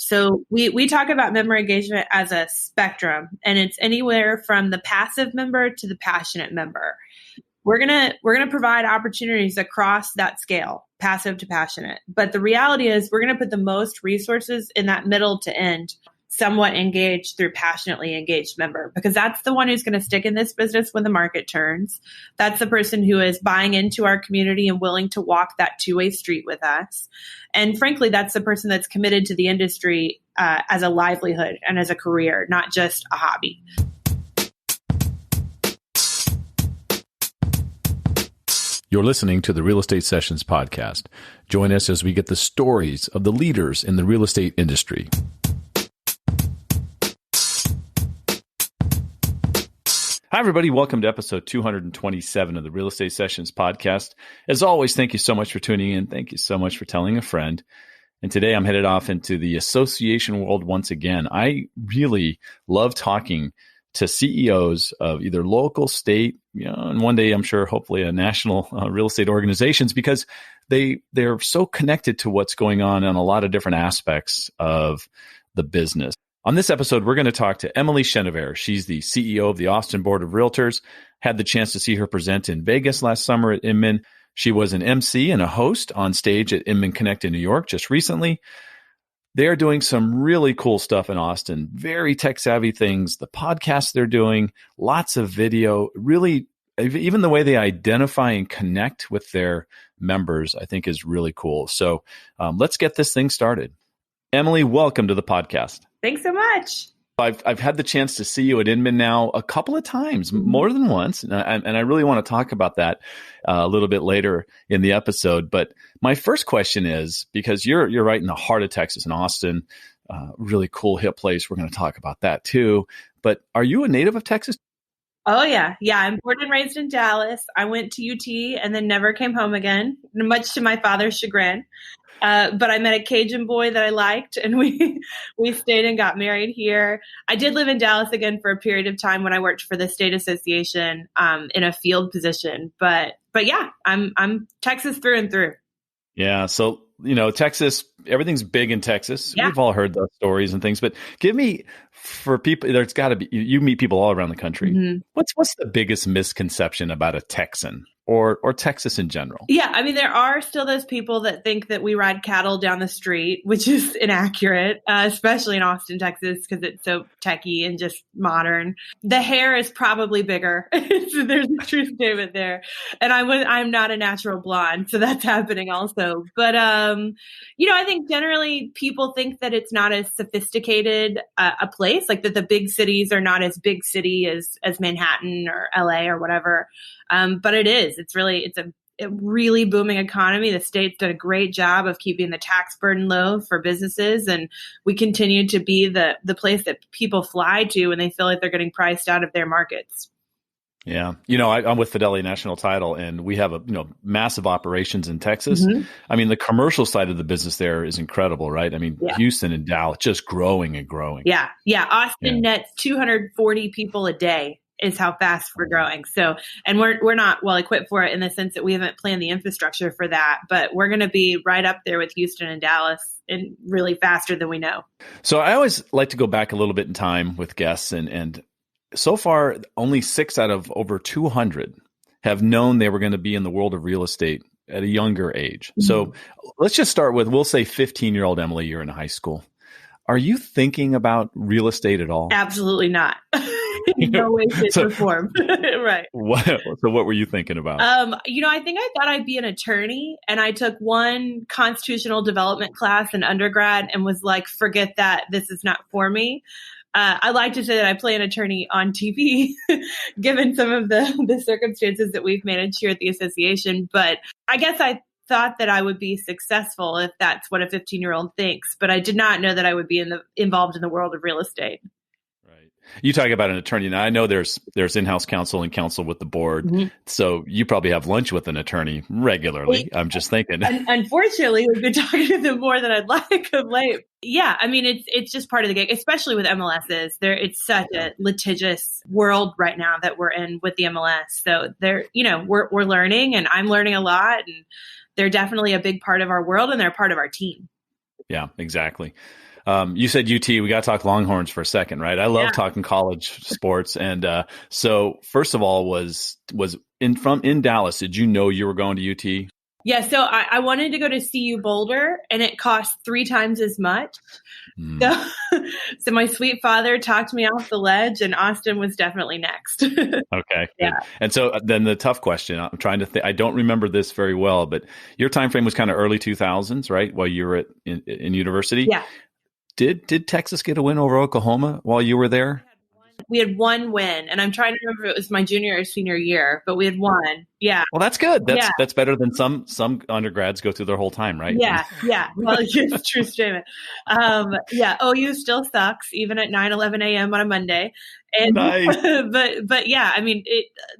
So we talk about member engagement as a spectrum, and it's anywhere from the passive member to the passionate member. We're gonna provide opportunities across that scale, passive to passionate. But the reality is we're gonna put the most resources in that middle to end, somewhat engaged through passionately engaged member, because that's the one who's going to stick in this business when the market turns. That's the person who is buying into our community and willing to walk that two-way street with us. And frankly, that's the person that's committed to the industry as a livelihood and as a career, not just a hobby. You're listening to the Real Estate Sessions podcast. Join us as we get the stories of the leaders in the real estate industry. Hi, everybody. Welcome to episode 227 of the Real Estate Sessions podcast. As always, thank you so much for tuning in. Thank you so much for telling a friend. And today I'm headed off into the association world once again. I really love talking to CEOs of either local, state, and one day I'm sure hopefully a national real estate organizations, because they're so connected to what's going on a lot of different aspects of the business. On this episode, we're going to talk to Emily Chenevert. She's the CEO of the Austin Board of Realtors. Had the chance to see her present in Vegas last summer at Inman. She was an MC and a host on stage at Inman Connect in New York just recently. They are doing some really cool stuff in Austin, very tech-savvy things. The podcasts they're doing, lots of video, really, even the way they identify and connect with their members, I think is really cool. So let's get this thing started. Emily, welcome to the podcast. Thanks so much. I've had the chance to see you at Inman now a couple of times, more than once, and I really want to talk about that a little bit later in the episode. But my first question is, because you're right in the heart of Texas, in Austin, really cool, hip place. We're going to talk about that too. But are you a native of Texas? Oh, yeah. Yeah, I'm born and raised in Dallas. I went to UT and then never came home again, much to my father's chagrin. But I met a Cajun boy that I liked, and we stayed and got married here. I did live in Dallas again for a period of time when I worked for the state association in a field position. But yeah, I'm Texas through and through. Yeah. So, Texas, everything's big in Texas. Yeah. We've all heard those stories and things, but give me, for people, there's got to be, you meet people all around the country. Mm-hmm. What's the biggest misconception about a Texan? Or Texas in general? Yeah, I mean, there are still those people that think that we ride cattle down the street, which is inaccurate, especially in Austin, Texas, because it's so techy and just modern. The hair is probably bigger. There's a true statement there. And I'm not a natural blonde, so that's happening also. But, I think generally people think that it's not as sophisticated a place, like that the big cities are not as big city as Manhattan or LA or whatever. But it is. It's a really booming economy. The state's done a great job of keeping the tax burden low for businesses, and we continue to be the place that people fly to when they feel like they're getting priced out of their markets. Yeah. I'm with Fidelity National Title, and we have massive operations in Texas. Mm-hmm. I mean, the commercial side of the business there is incredible, right? I mean, yeah. Houston and Dallas just growing and growing. Yeah. Yeah. Austin nets 240 people a day. Is how fast we're growing. So, and we're not well equipped for it in the sense that we haven't planned the infrastructure for that, but we're going to be right up there with Houston and Dallas and really faster than we know. So I always like to go back a little bit in time with guests, and so far only 6 out of over 200 have known they were going to be in the world of real estate at a younger age. Mm-hmm. So let's just start with, we'll say 15-year-old Emily, you're in high school. Are you thinking about real estate at all? Absolutely not. No way, shape, or form. Right. So what were you thinking about? I think I thought I'd be an attorney, and I took one constitutional development class in undergrad and was like, forget that. This is not for me. I like to say that I play an attorney on TV, given some of the circumstances that we've managed here at the association. But I guess I thought that I would be successful if that's what a 15-year-old thinks. But I did not know that I would be involved in the world of real estate. You talk about an attorney. Now, I know there's in-house counsel and counsel with the board. Mm-hmm. So you probably have lunch with an attorney regularly. I'm just thinking. Unfortunately, we've been talking to them more than I'd like of late. Yeah, I mean, it's just part of the gig, especially with MLSs. It's such a litigious world right now that we're in with the MLS. So we're learning, and I'm learning a lot, and they're definitely a big part of our world, and they're part of our team. Yeah, exactly. You said UT. We got to talk Longhorns for a second, right? I love Yeah. talking college sports. And so, first of all, was in Dallas. Did you know you were going to UT? Yeah, so I wanted to go to CU Boulder, and it cost 3 times as much. So, so my sweet father talked me off the ledge, and Austin was definitely next. Okay, Yeah. good. And so then the tough question, I'm trying to think, I don't remember this very well, but your time frame was kind of early 2000s, right? While you were in university. Yeah. Did Texas get a win over Oklahoma while you were there? We had one win, and I'm trying to remember if it was my junior or senior year, but we had one. Yeah. Well, that's good. Yeah. That's better than some undergrads go through their whole time, right? Yeah. Well, it's true statement. Yeah, OU still sucks, even at 9:11 a.m. on a Monday. And Nice. but yeah, I mean,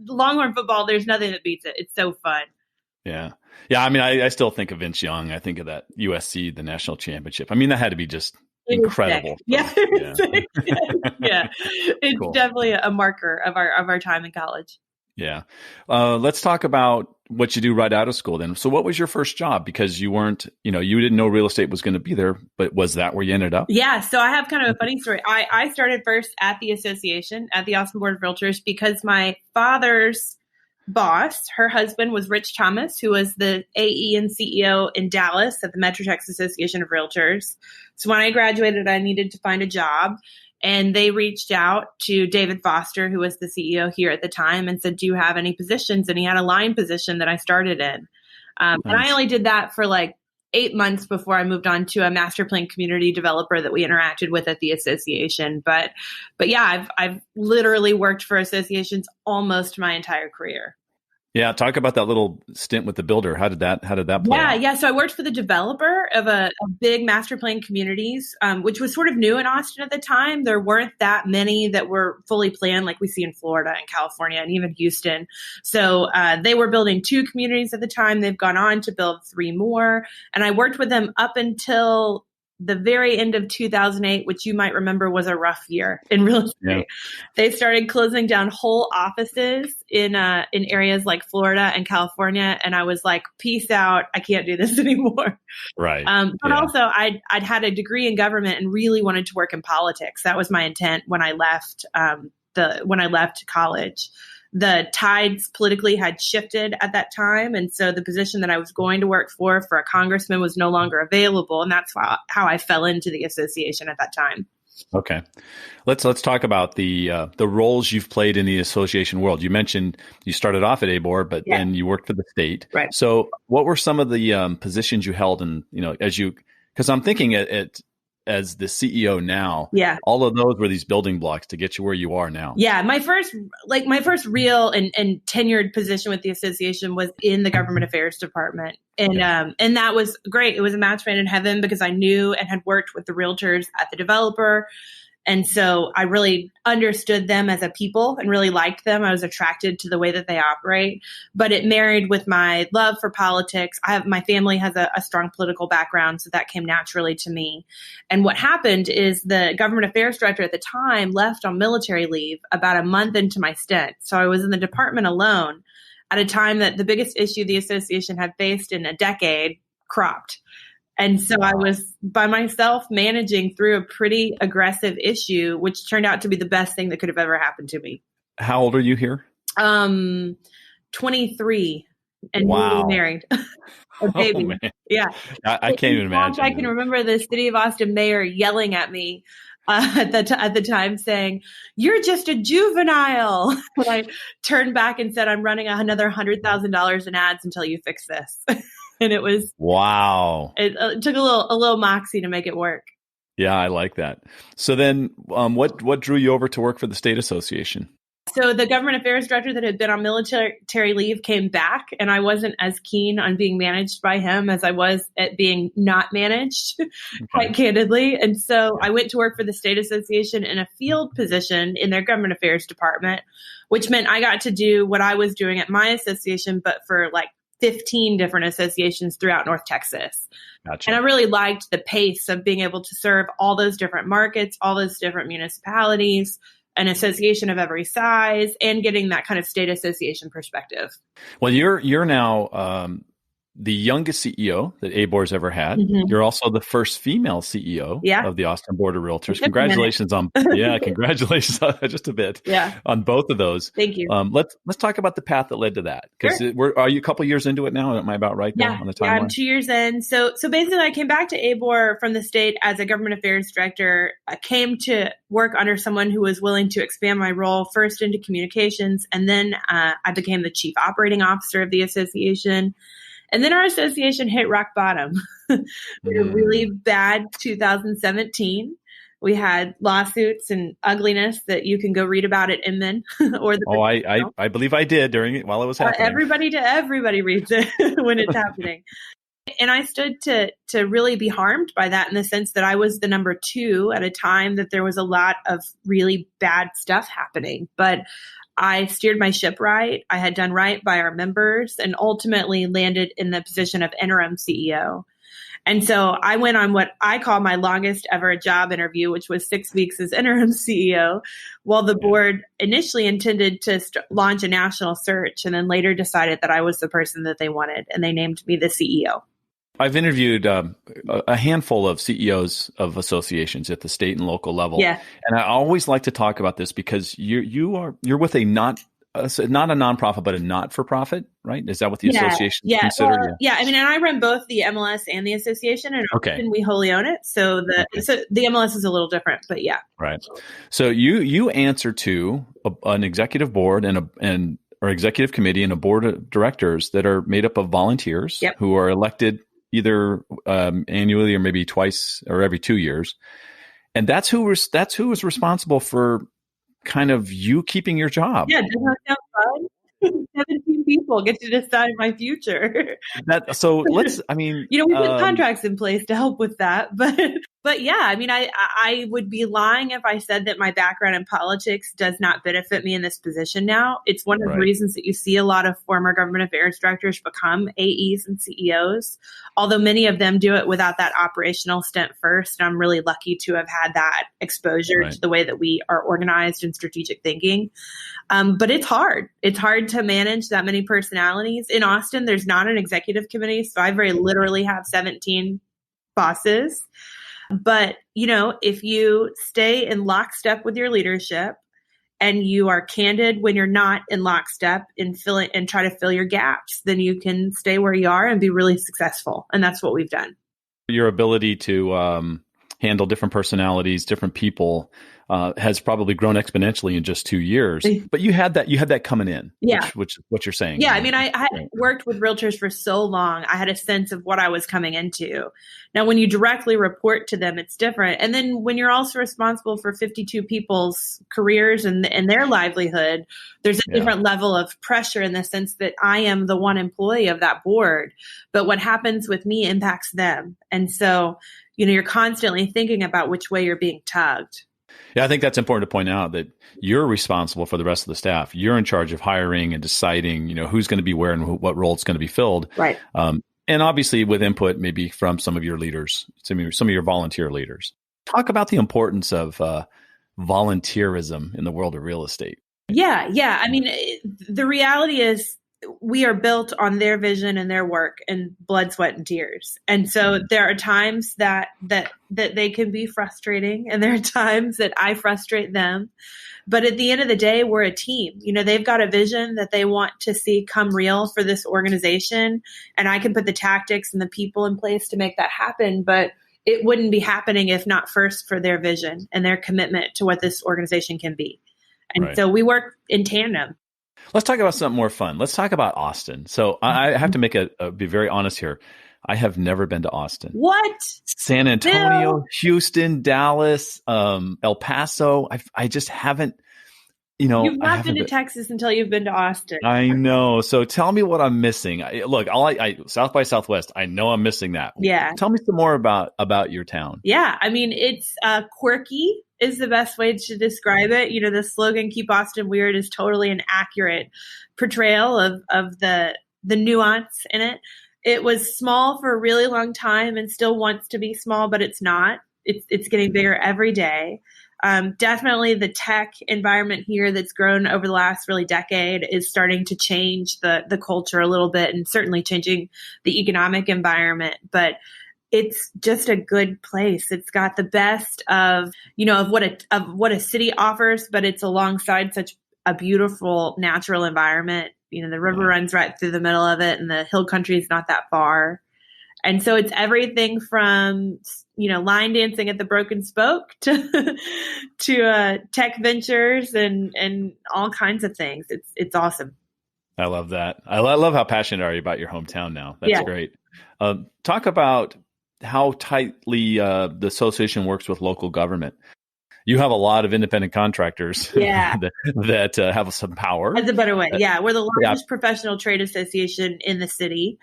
Longhorn football, there's nothing that beats it. It's so fun. Yeah. I mean, I still think of Vince Young. I think of that USC, the national championship. I mean, that had to be just incredible. Yeah. Yeah. It's Cool. definitely a marker of our time in college. Yeah. Let's talk about what you do right out of school then. So what was your first job? Because you weren't, you didn't know real estate was going to be there, but was that where you ended up? Yeah. So I have kind of a funny story. I started first at the association, at the Austin Board of Realtors, because my father's boss, her husband, was Rich Thomas, who was the AE and CEO in Dallas at the Metro Texas Association of Realtors. So when I graduated, I needed to find a job. And they reached out to David Foster, who was the CEO here at the time, and said, do you have any positions? And he had a line position that I started in. Nice. And I only did that for like 8 months before I moved on to a master plan community developer that we interacted with at the association. But yeah, I've literally worked for associations almost my entire career. Yeah, talk about that little stint with the builder. How did that play out? Yeah. So I worked for the developer of a big master plan communities, which was sort of new in Austin at the time. There weren't that many that were fully planned like we see in Florida and California and even Houston. So they were building 2 communities at the time. They've gone on to build 3 more. And I worked with them up until the very end of 2008, which you might remember was a rough year in real estate. Yeah. They started closing down whole offices in areas like Florida and California. And I was like, peace out. I can't do this anymore. Right. But also I'd had a degree in government and really wanted to work in politics. That was my intent when I left, when I left college. The tides politically had shifted at that time. And so the position that I was going to work for a congressman was no longer available. And that's how I fell into the association at that time. Okay. Let's talk about the roles you've played in the association world. You mentioned you started off at ABOR, but then you worked for the state. Right. So what were some of the positions you held in, because I'm thinking as the CEO now, all of those were these building blocks to get you where you are now. Yeah. My first real and tenured position with the association was in the government affairs department. And, and that was great. It was a match made in heaven because I knew and had worked with the realtors at the developer. And so I really understood them as a people and really liked them. I was attracted to the way that they operate, but it married with my love for politics. My family has a strong political background, so that came naturally to me. And what happened is the government affairs director at the time left on military leave about a month into my stint. So I was in the department alone at a time that the biggest issue the association had faced in a decade cropped. And so I was by myself managing through a pretty aggressive issue, which turned out to be the best thing that could have ever happened to me. How old are you here? 23 and newly married. A baby. Oh, man. Yeah. I can't even imagine. I can remember the city of Austin mayor yelling at me at the time saying, "You're just a juvenile." And I turned back and said, "I'm running another $100,000 in ads until you fix this." And it was wow. It took a little moxie to make it work. Yeah, I like that. So then, what drew you over to work for the state association? So the government affairs director that had been on military leave came back, and I wasn't as keen on being managed by him as I was at being not managed, quite candidly. And so I went to work for the state association in a field position in their government affairs department, which meant I got to do what I was doing at my association, but for like 15 different associations throughout North Texas. Gotcha. And I really liked the pace of being able to serve all those different markets, all those different municipalities, an association of every size, and getting that kind of state association perspective. Well, you're now the youngest CEO that ABOR's ever had. Mhm. You're also the first female CEO Yeah. of the Austin Board of Realtors. It took a minute. Congratulations on congratulations on just a bit Yeah. on both of those. Thank you. Let's talk about the path that led to that, because Sure. are you a couple years into it now? Am I about right there on the timeline? Yeah, I'm 2 years in. So basically, I came back to ABOR from the state as a government affairs director. I came to work under someone who was willing to expand my role first into communications, and then I became the chief operating officer of the association. And then our association hit rock bottom. We had a really bad 2017. We had lawsuits and ugliness that you can go read about at Inman or the. I believe I did while it was happening. Everybody reads it when it's happening. And I stood to really be harmed by that, in the sense that I was the number 2 at a time that there was a lot of really bad stuff happening. But I steered my ship right. I had done right by our members and ultimately landed in the position of interim CEO. And so I went on what I call my longest ever job interview, which was 6 weeks as interim CEO, while the board initially intended to launch a national search, and then later decided that I was the person that they wanted, and they named me the CEO. I've interviewed a handful of CEOs of associations at the state and local level. Yeah. And I always like to talk about this because you're with a not a nonprofit, but a not-for-profit, right? Is that what the association is considered? Well, yeah. I mean, and I run both the MLS and the association, and often we wholly own it. So the MLS is a little different, but yeah. Right. So you answer to an executive board or executive committee and a board of directors that are made up of volunteers who are elected either annually or maybe twice or every 2 years. And that's who is responsible for kind of you keeping your job. Yeah, doesn't that sound fun? 17 people get to decide my future. We put contracts in place to help with that, but yeah, I mean, I would be lying if I said that my background in politics does not benefit me in this position now. It's one of the reasons that you see a lot of former government affairs directors become AEs and CEOs, although many of them do it without that operational stint first. And I'm really lucky to have had that exposure to the way that we are organized and strategic thinking. But it's hard. It's hard to manage that many personalities. In Austin, there's not an executive committee, so I very literally have 17 bosses. But, if you stay in lockstep with your leadership and you are candid when you're not in lockstep and try to fill your gaps, then you can stay where you are and be really successful. And that's what we've done. Your ability to handle different personalities, different people, has probably grown exponentially in just 2 years. But you had that coming in, which is what you're saying. Yeah, I mean, I worked with realtors for so long. I had a sense of what I was coming into. Now, when you directly report to them, it's different. And then when you're also responsible for 52 people's careers and their livelihood, there's a different level of pressure, in the sense that I am the one employee of that board. But what happens with me impacts them. And so, you're constantly thinking about which way you're being tugged. Yeah, I think that's important to point out, that you're responsible for the rest of the staff. You're in charge of hiring and deciding, who's going to be where and what role it's going to be filled. Right. And obviously with input maybe from some of your leaders, some of your volunteer leaders. Talk about the importance of volunteerism in the world of real estate. Yeah. I mean, the reality is, we are built on their vision and their work and blood, sweat, and tears. And so there are times that they can be frustrating, and there are times that I frustrate them. But at the end of the day, we're a team. They've got a vision that they want to see come real for this organization, and I can put the tactics and the people in place to make that happen. But it wouldn't be happening if not first for their vision and their commitment to what this organization can be. And so we work in tandem. Let's talk about something more fun. Let's talk about Austin. So I have to be very honest here. I have never been to Austin. What? San Antonio, Houston, Dallas, El Paso. I just haven't, You've not been to Texas until you've been to Austin. I know. So tell me what I'm missing. Look, South by Southwest, I know I'm missing that. Yeah. Tell me some more about your town. Yeah. I mean, it's quirky is the best way to describe it. The slogan, "Keep Austin Weird," is totally an accurate portrayal of the nuance in it. It was small for a really long time and still wants to be small, but it's not. It's getting bigger every day. Definitely the tech environment here that's grown over the last really decade is starting to change the culture a little bit, and certainly changing the economic environment. But it's just a good place. It's got the best of, of what a city offers, but it's alongside such a beautiful natural environment. The river runs right through the middle of it, and the hill country is not that far. And so it's everything from, line dancing at the Broken Spoke to tech ventures and all kinds of things. It's awesome. I love that. I love how passionate are you about your hometown now. That's great. Talk about how tightly the association works with local government. You have a lot of independent contractors that have some power. That's a better way. Yeah, we're the largest professional trade association in the city,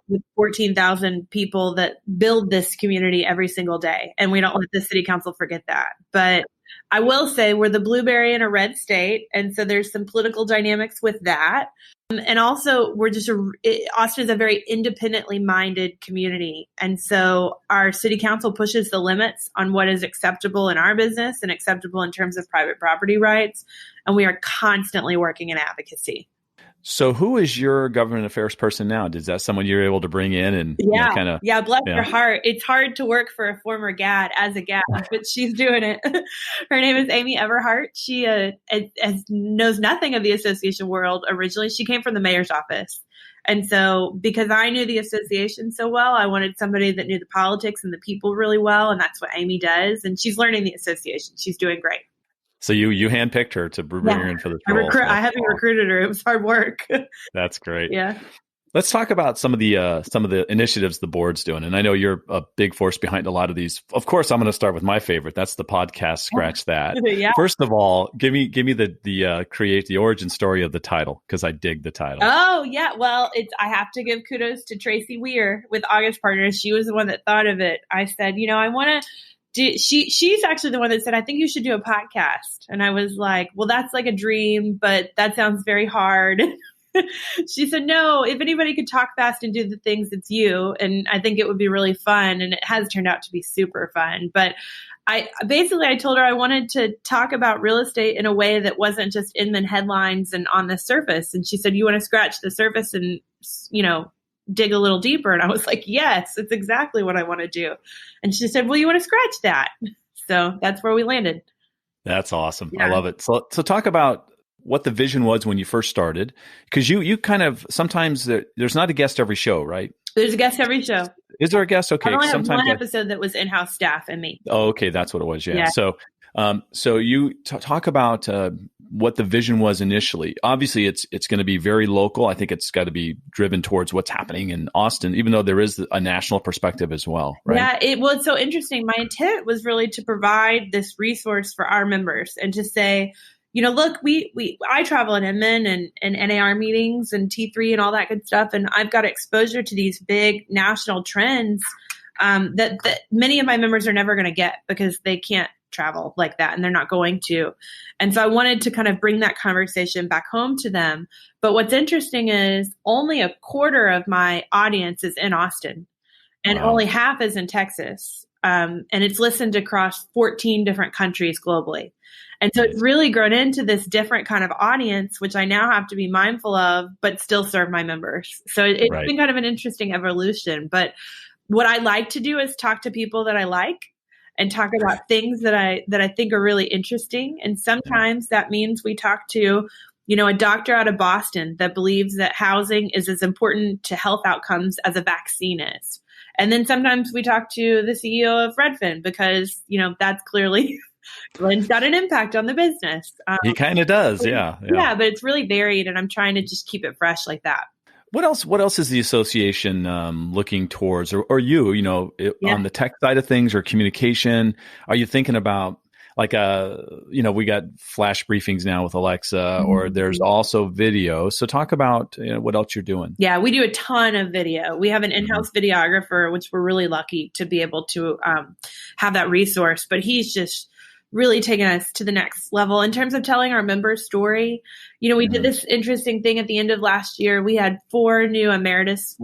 with 14,000 people that build this community every single day. And we don't let the city council forget that. But I will say we're the blueberry in a red state. And so there's some political dynamics with that. And also, Austin is a very independently minded community. And so our city council pushes the limits on what is acceptable in our business and acceptable in terms of private property rights. And we are constantly working in advocacy. So who is your government affairs person now? Is that someone you're able to bring in and bless her heart. It's hard to work for a former GAD as a GAD, but she's doing it. Her name is Amy Everhart. She knows nothing of the association world originally. She came from the mayor's office. And so because I knew the association so well, I wanted somebody that knew the politics and the people really well. And that's what Amy does. And she's learning the association. She's doing great. So you handpicked her to bring her in for the role. I haven't recruited her. It was hard work. That's great. Yeah. Let's talk about some of the initiatives the board's doing. And I know you're a big force behind a lot of these. Of course, I'm going to start with my favorite. That's the podcast. Scratch that. Yeah. First of all, give me the origin story of the title, because I dig the title. Oh yeah. Well, I have to give kudos to Tracy Weir with August Partners. She was the one that thought of it. I said, I want to. She's actually the one that said, I think you should do a podcast. And I was like, well, that's like a dream, but that sounds very hard. She said, no, if anybody could talk fast and do the things, it's you. And I think it would be really fun. And it has turned out to be super fun. But I told her I wanted to talk about real estate in a way that wasn't just Inman headlines and on the surface. And she said, you want to scratch the surface and, dig a little deeper. And I was like, yes, it's exactly what I want to do. And she said, well, you want to scratch that. So that's where we landed. That's awesome. Yeah. I love it. So talk about what the vision was when you first started, because you kind of, sometimes there's not a guest every show, right? There's a guest every show. Is there a guest? Okay. I only have one episode that was in-house staff and me. Oh, okay. That's what it was. Yeah. So you talk about what the vision was initially. Obviously, it's going to be very local. I think it's got to be driven towards what's happening in Austin, even though there is a national perspective as well, right? Yeah, it's so interesting. My intent was really to provide this resource for our members and to say, look, I travel in Inman and NAR meetings and T3 and all that good stuff, and I've got exposure to these big national trends that many of my members are never going to get because they can't travel like that and they're not going to. And so I wanted to kind of bring that conversation back home to them. But what's interesting is only a quarter of my audience is in Austin and only half is in Texas. And it's listened across 14 different countries globally. And so it's really grown into this different kind of audience, which I now have to be mindful of, but still serve my members. So it's been kind of an interesting evolution. But what I like to do is talk to people that I like and talk about things that I think are really interesting. And sometimes that means we talk to, a doctor out of Boston that believes that housing is as important to health outcomes as a vaccine is. And then sometimes we talk to the CEO of Redfin because, that's clearly Glenn's got an impact on the business. He kind of does. Yeah, but it's really varied and I'm trying to just keep it fresh like that. What else is the association looking towards, or you, on the tech side of things or communication? Are you thinking about we got flash briefings now with Alexa, or there's also video. So talk about what else you're doing. Yeah, we do a ton of video. We have an in-house videographer, which we're really lucky to be able to have that resource. But he's just really taken us to the next level in terms of telling our members' story. We did this interesting thing at the end of last year. We had 4 new emeritus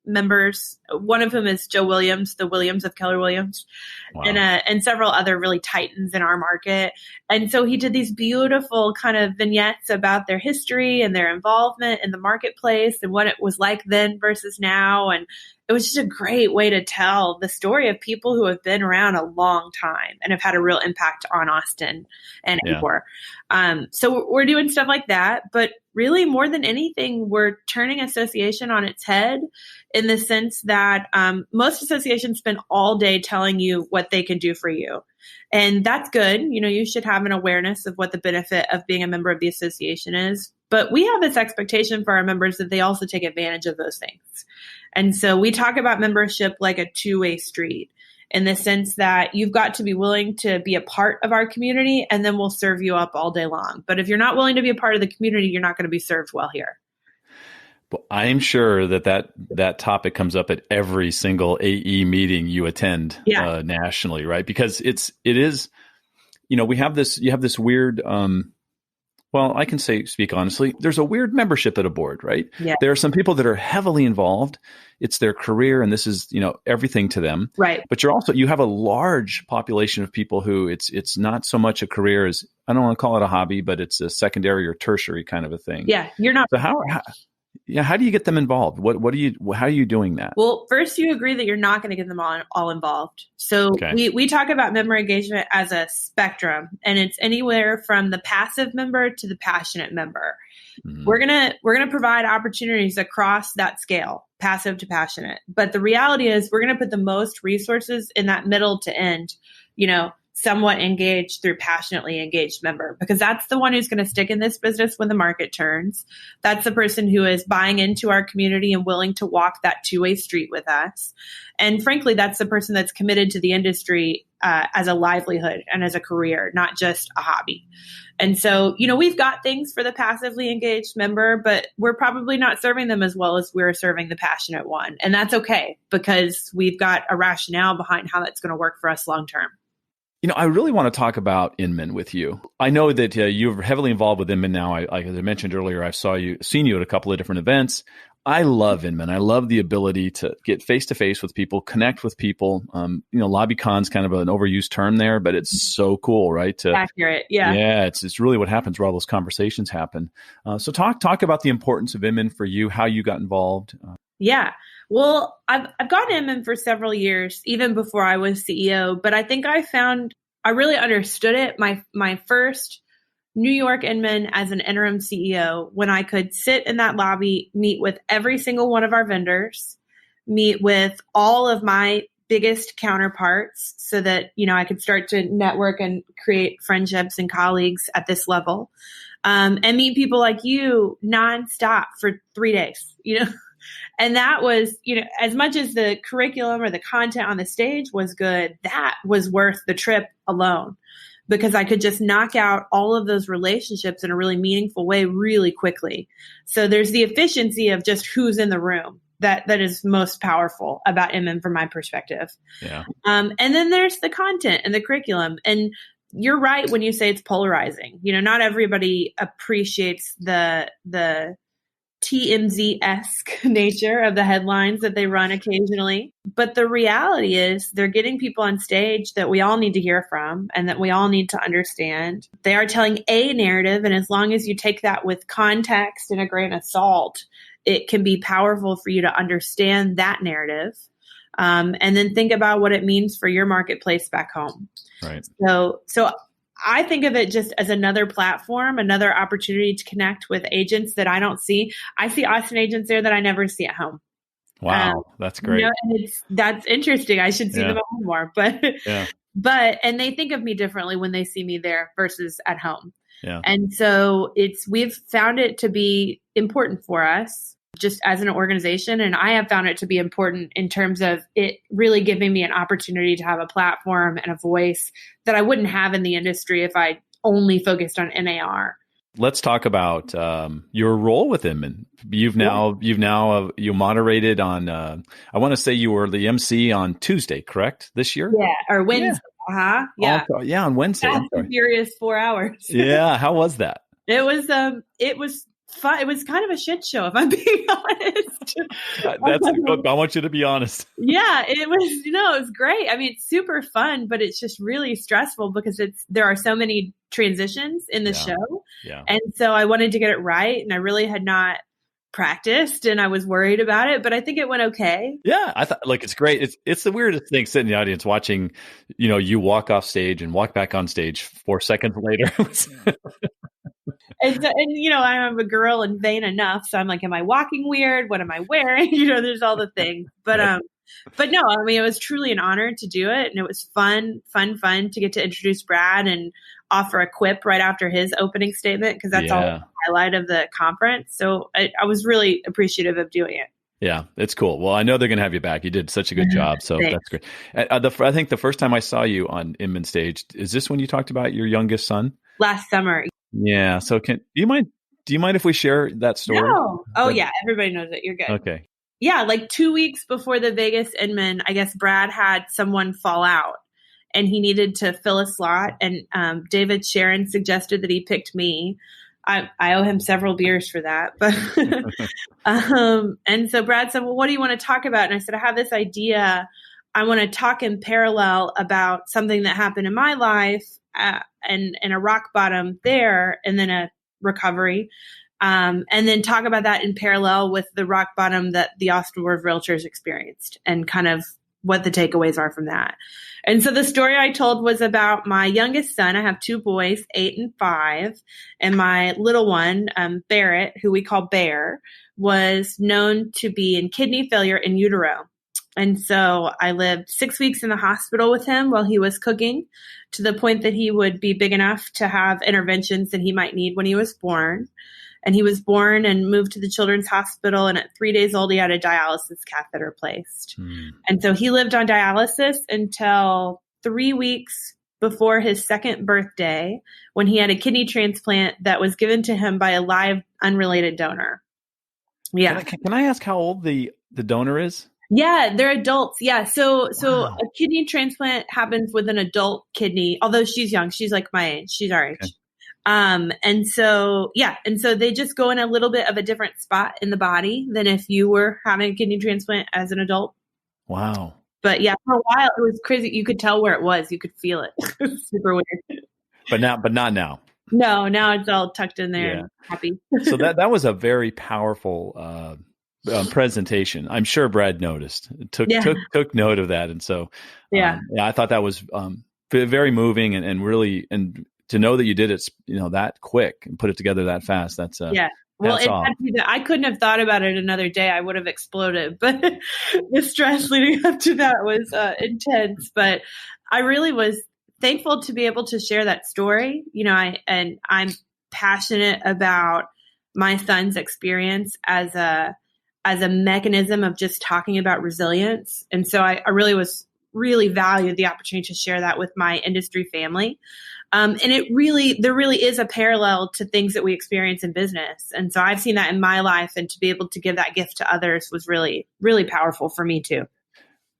members. One of whom is Joe Williams, the Williams of Keller Williams, Wow. and several other really titans in our market. And so he did these beautiful kind of vignettes about their history and their involvement in the marketplace and what it was like then versus now. And it was just a great way to tell the story of people who have been around a long time and have had a real impact on Austin and Angkor. So we're doing stuff like that, but really more than anything, we're turning association on its head in the sense that most associations spend all day telling you what they can do for you. And that's good. You should have an awareness of what the benefit of being a member of the association is. But we have this expectation for our members that they also take advantage of those things. And so we talk about membership like a two-way street in the sense that you've got to be willing to be a part of our community, and then we'll serve you up all day long. But if you're not willing to be a part of the community, you're not going to be served well here. Well, I'm sure that topic comes up at every single AE meeting you attend nationally, right? Because it is, you have this weird, well, I can speak honestly, there's a weird membership at a board, right? Yeah. There are some people that are heavily involved. It's their career and this is, everything to them. Right. But you have a large population of people who it's not so much a career as, I don't want to call it a hobby, but it's a secondary or tertiary kind of a thing. Yeah. You're not. So how do you get them involved? How are you doing that? Well, first you agree that you're not going to get them all involved. So we talk about member engagement as a spectrum, and it's anywhere from the passive member to the passionate member. Mm-hmm. We're going to provide opportunities across that scale, passive to passionate. But the reality is we're going to put the most resources in that middle to end, somewhat engaged through passionately engaged member, because that's the one who's going to stick in this business when the market turns. That's the person who is buying into our community and willing to walk that two-way street with us. And frankly, that's the person that's committed to the industry as a livelihood and as a career, not just a hobby. And so, we've got things for the passively engaged member, but we're probably not serving them as well as we're serving the passionate one. And that's okay, because we've got a rationale behind how that's going to work for us long term. I really want to talk about Inman with you. I know that you're heavily involved with Inman now. As I mentioned earlier, I've seen you at a couple of different events. I love Inman. I love the ability to get face-to-face with people, connect with people. LobbyCon's kind of an overused term there, but it's so cool, right? Accurate, yeah. Yeah, it's really what happens where all those conversations happen. So talk about the importance of Inman for you, how you got involved. Yeah. Well, I've gotten Inman for several years, even before I was CEO, but I think I really understood it. My first New York Inman as an interim CEO, when I could sit in that lobby, meet with every single one of our vendors, meet with all of my biggest counterparts so that, I could start to network and create friendships and colleagues at this level, and meet people like you nonstop for 3 days, And that was, as much as the curriculum or the content on the stage was good, that was worth the trip alone, because I could just knock out all of those relationships in a really meaningful way really quickly. So there's the efficiency of just who's in the room that is most powerful about Inman from my perspective. Yeah. And then there's the content and the curriculum. And you're right when you say it's polarizing. Not everybody appreciates the TMZ-esque nature of the headlines that they run occasionally. But the reality is they're getting people on stage that we all need to hear from and that we all need to understand. They are telling a narrative, and as long as you take that with context and a grain of salt, it can be powerful for you to understand that narrative. And then think about what it means for your marketplace back home. Right. So I think of it just as another platform, another opportunity to connect with agents that I don't see. I see Austin agents there that I never see at home. Wow, that's great. And that's interesting. I should see them at home more, but and they think of me differently when they see me there versus at home. Yeah. And so we've found it to be important for us just as an organization. And I have found it to be important in terms of it really giving me an opportunity to have a platform and a voice that I wouldn't have in the industry if I only focused on NAR. Let's talk about your role with Inman. You moderated on. I want to say you were the MC on Tuesday, correct? This year, or Wednesday. Yeah. Yeah, on Wednesday. Fast and Furious 4 hours. Yeah. How was that? It was fun. It was kind of a shit show, if I'm being honest. I want you to be honest. Yeah, it was great. I mean, it's super fun, but it's just really stressful because there are so many transitions in the show. Yeah. And so I wanted to get it right, and I really had not practiced, and I was worried about it, but I think it went okay. Yeah, I thought it's great. It's the weirdest thing sitting in the audience watching, you walk off stage and walk back on stage 4 seconds later. And I'm a girl and vain enough, so I'm like, am I walking weird? What am I wearing? There's all the things, but no, I mean, it was truly an honor to do it, and it was fun to get to introduce Brad and offer a quip right after his opening statement, because that's all the highlight of the conference. So I was really appreciative of doing it. Yeah, it's cool. Well, I know they're going to have you back. You did such a good job, so that's great. I think the first time I saw you on Inman stage, is this when you talked about your youngest son? Last summer. Yeah. So do you mind if we share that story? No. Oh, yeah. Everybody knows it. You're good. Okay. Yeah. Like 2 weeks before the Vegas Inman, I guess Brad had someone fall out and he needed to fill a slot. And David Sharon suggested that he picked me. I owe him several beers for that. But and so Brad said, well, what do you want to talk about? And I said, I have this idea. I want to talk in parallel about something that happened in my life and a rock bottom there, and then a recovery. And then talk about that in parallel with the rock bottom that the Austin Board of Realtors experienced and kind of what the takeaways are from that. And so the story I told was about my youngest son. I have 2 boys, 8 and 5. And my little one, Barrett, who we call Bear, was known to be in kidney failure in utero. And so I lived 6 weeks in the hospital with him while he was cooking, to the point that he would be big enough to have interventions that he might need when he was born. And he was born and moved to the Children's Hospital. And at 3 days old, he had a dialysis catheter placed. And so he lived on dialysis until 3 weeks before his 2nd birthday, when he had a kidney transplant that was given to him by a live, unrelated donor. Yeah. Can I ask how old the donor is? Yeah, they're adults. Yeah. So Wow. a kidney transplant happens with an adult kidney, although she's young. She's like my age. She's our age. Okay. And so they just go in a little bit of a different spot in the body than if you were having a kidney transplant as an adult. Wow. But yeah, for a while it was crazy. You could tell where it was. You could feel it. Super weird. But not now. No, now it's all tucked in there and happy. So that was a very powerful presentation. I'm sure Brad noticed. Took note of that, and so I thought that was very moving and really, and to know that you did it, that quick and put it together that fast. That's Well, I couldn't have thought about it another day. I would have exploded. But the stress leading up to that was intense. But I really was thankful to be able to share that story. I'm passionate about my son's experience as a mechanism of just talking about resilience. And so I really valued the opportunity to share that with my industry family. And there really is a parallel to things that we experience in business. And so I've seen that in my life, and to be able to give that gift to others was really, really powerful for me too.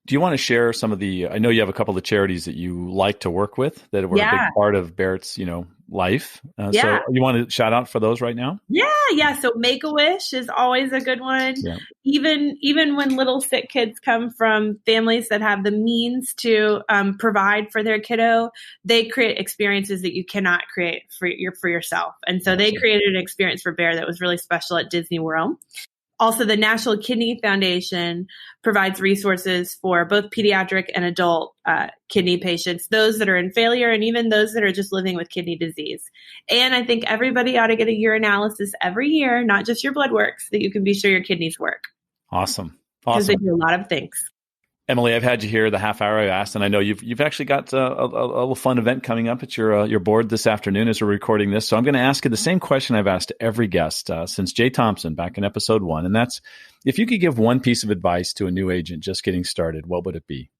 Do you want to share some of I know you have a couple of charities that you like to work with that were a big part of Barrett's, life. So you want to shout out for those right now? Yeah. So Make-A-Wish is always a good one. Yeah. Even when little sick kids come from families that have the means to provide for their kiddo, they create experiences that you cannot create for yourself. And so they created an experience for Bear that was really special at Disney World. Also, the National Kidney Foundation provides resources for both pediatric and adult kidney patients, those that are in failure and even those that are just living with kidney disease. And I think everybody ought to get a urinalysis every year, not just your blood work, so that you can be sure your kidneys work. Awesome. Because they do a lot of things. Emily, I've had you here the half hour I asked, and I know you've actually got a little fun event coming up at your board this afternoon as we're recording this. So I'm going to ask you the same question I've asked every guest since Jay Thompson back in episode 1, and that's, if you could give one piece of advice to a new agent just getting started, what would it be?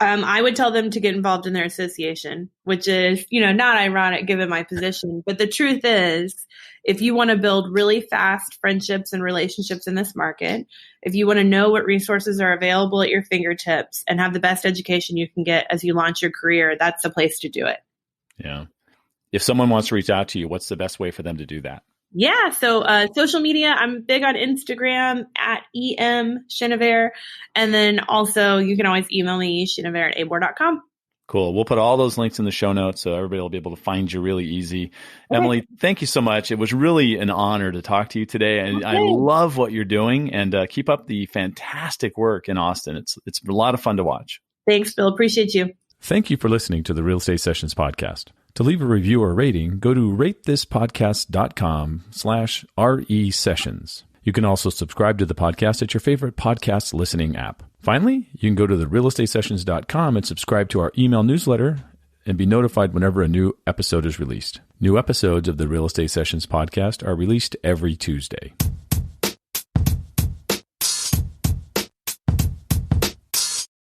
I would tell them to get involved in their association, which is, not ironic given my position. But the truth is, if you want to build really fast friendships and relationships in this market, if you want to know what resources are available at your fingertips and have the best education you can get as you launch your career, that's the place to do it. Yeah. If someone wants to reach out to you, what's the best way for them to do that? Yeah. So social media, I'm big on Instagram at Chenevert. And then also you can always email me, Chenevert@abor.com. Cool. We'll put all those links in the show notes so everybody will be able to find you really easy. Okay. Emily, thank you so much. It was really an honor to talk to you today. And I love what you're doing, and keep up the fantastic work in Austin. It's a lot of fun to watch. Thanks, Bill. Appreciate you. Thank you for listening to the Real Estate Sessions podcast. To leave a review or rating, go to ratethispodcast.com/RE sessions. You can also subscribe to the podcast at your favorite podcast listening app. Finally, you can go to therealestatesessions.com and subscribe to our email newsletter and be notified whenever a new episode is released. New episodes of the Real Estate Sessions podcast are released every Tuesday.